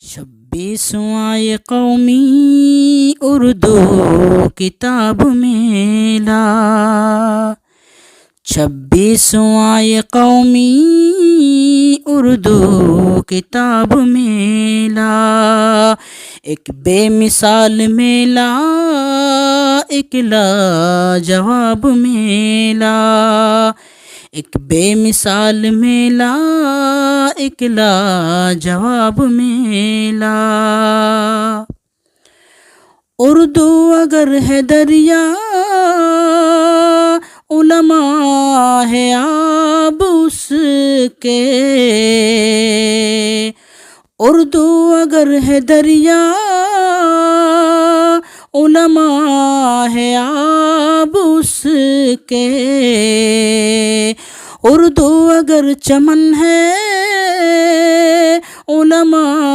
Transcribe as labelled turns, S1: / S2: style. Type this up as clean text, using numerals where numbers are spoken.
S1: 26واں یہ قومی اردو کتاب میلہ، 26واں یہ قومی اردو کتاب میلہ، ایک بے مثال میلہ، ایک لاجواب میلہ، ایک بے مثال میلہ، ایک لاجواب میلہ۔ اردو اگر ہے دریا، علماء ہے آب اس کے، اردو اگر ہے دریا، علماء ہے آب اس کے، اردو اگر چمن ہے، علماء